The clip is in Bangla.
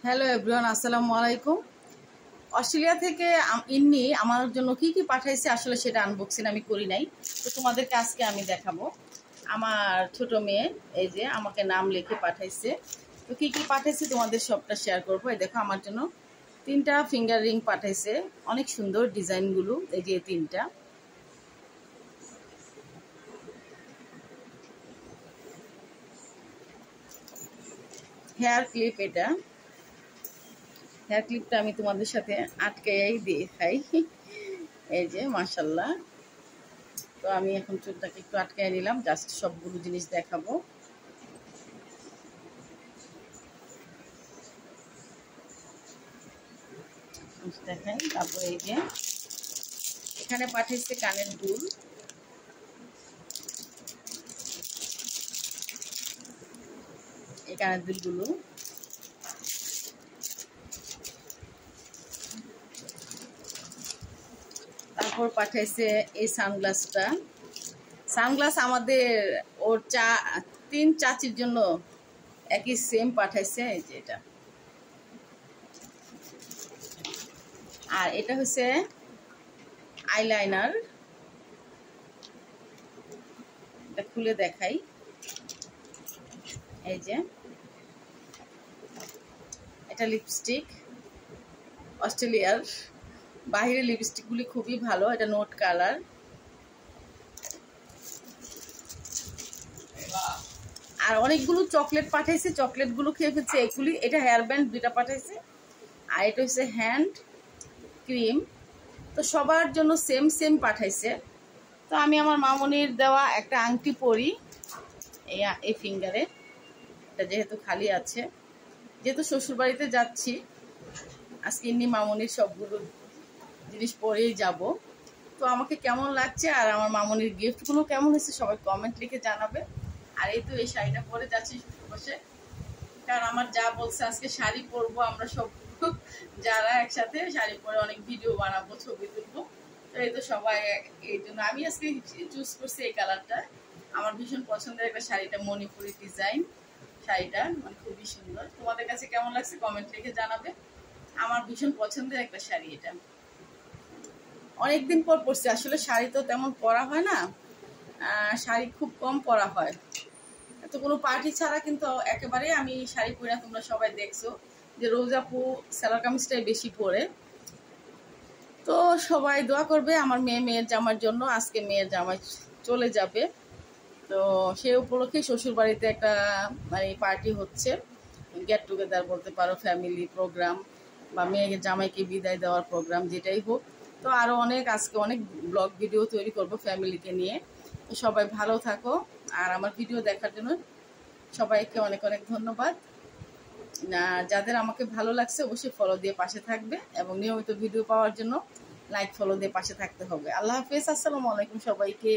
হ্যালো এভরিওয়ান, আসসালামু আলাইকুম। অস্ট্রেলিয়া থেকে ইন্নি আমার জন্য কি কি পাঠাইছে আসলে সেটা আনবক্সিং আমি করি নাই, তো তোমাদেরকে আজকে আমি দেখাবো। আমার ছোট মেয়ে এই যে আমাকে নাম লিখে পাঠাইছে, তো কি কি পাঠাইছে তোমাদের সবটা শেয়ার করবো। এই দেখো আমার জন্য 3টা ফিঙ্গার রিং পাঠাইছে, অনেক সুন্দর ডিজাইনগুলো। এই যে 3টা হেয়ার ক্লিপ, এটা হেয়ার ক্লিপটা আমি তোমাদের সাথে আটকাই দিয়ে খাই। এই যে মাশাল্লাহ, তো আমি এখন চুলটাকে একটু আটকায় নিলাম, জাস্ট সবগুলো জিনিস দেখাবো। দেখাই, তারপরে এই যে এখানে পাঠিয়েছে কানের দুল, এই কানের দুলগুলো। তারপর পাঠাইছে এই সানগ্লাসটা। সানগ্লাস আমাদের ওর 3 চাচির জন্য একই সেম পাঠাইছে। এই যে এটা, আর এটা হচ্ছে আইলাইনার, এটা খুলে দেখাই। এই যে এটা লিপস্টিক, অস্ট্রেলিয়ার বাহিরের লিপস্টিকগুলি খুবই ভালো, এটা নোট কালার। আর অনেকগুলো চকলেট পাঠাইছে, চকলেটগুলো খেয়ে ফেলছে এগুলি। এটা হেয়ার ব্যান্ড 2টা পাঠাইছে, আর এটা হচ্ছে হ্যান্ড ক্রিম। তো সবার জন্য সেম সেম পাঠাইছে। তো আমি আমার মামনির দেওয়া একটা আংটি পরি এই ফিঙ্গারে, এটা যেহেতু খালি আছে, যেহেতু শ্বশুরবাড়িতে যাচ্ছি আজকে ইন্নি মামনির সবগুলো জিনিস পরেই যাব। তো আমাকে কেমন লাগছে আর আমার মামনির গিফটগুলো কেমন হয়েছে সবাই কমেন্ট লিখে জানাবে। আর এই তো এই শাড়িটা পরে যাচ্ছি বসে, কারণ আমার যা বলছে আজকে শাড়ি পরবো, আমরা সব যারা একসাথে শাড়ি পরে অনেক ভিডিও বানাবো, ছবি তুলবো। তো এই তো সবাই, এই জন্য আমি আজকে চুজ করছি এই কালারটা। আমার ভীষণ পছন্দের একটা শাড়িটা, মণিপুরি ডিজাইন শাড়িটা, মানে খুবই সুন্দর। তোমাদের কাছে কেমন লাগছে কমেন্ট লিখে জানাবে। আমার ভীষণ পছন্দের একটা শাড়ি এটা, অনেকদিন পর পরছি। আসলে শাড়ি তো তেমন পরা হয় না, শাড়ি খুব কম পরা হয়, তো কোনো পার্টি ছাড়া কিন্তু একেবারে আমি শাড়ি পরি না। তোমরা সবাই দেখছো যে রোজাপু সালোয়ার কামিজটাই বেশি পরে। তো সবাই দোয়া করবে আমার মেয়ের জামার জন্য। আজকে মেয়ের জামাই চলে যাবে, তো সেই উপলক্ষে শ্বশুর বাড়িতে একটা মানে পার্টি হচ্ছে, গেট টুগেদার বলতে পারো, ফ্যামিলি প্রোগ্রাম বা মেয়েকে জামাইকে বিদায় দেওয়ার প্রোগ্রাম, যেটাই হোক। তো আরও আজকে অনেক ব্লগ ভিডিও তৈরি করব ফ্যামিলিকে নিয়ে। তো সবাই ভালো থাকো, আর আমার ভিডিও দেখার জন্য সবাইকে অনেক অনেক ধন্যবাদ। যাদের আমাকে ভালো লাগছে অবশ্যই ফলো দিয়ে পাশে থাকবে, এবং নিয়মিত ভিডিও পাওয়ার জন্য লাইক ফলো দিয়ে পাশে থাকতে হবে। আল্লাহ হাফেজ, আসসালামু আলাইকুম সবাইকে।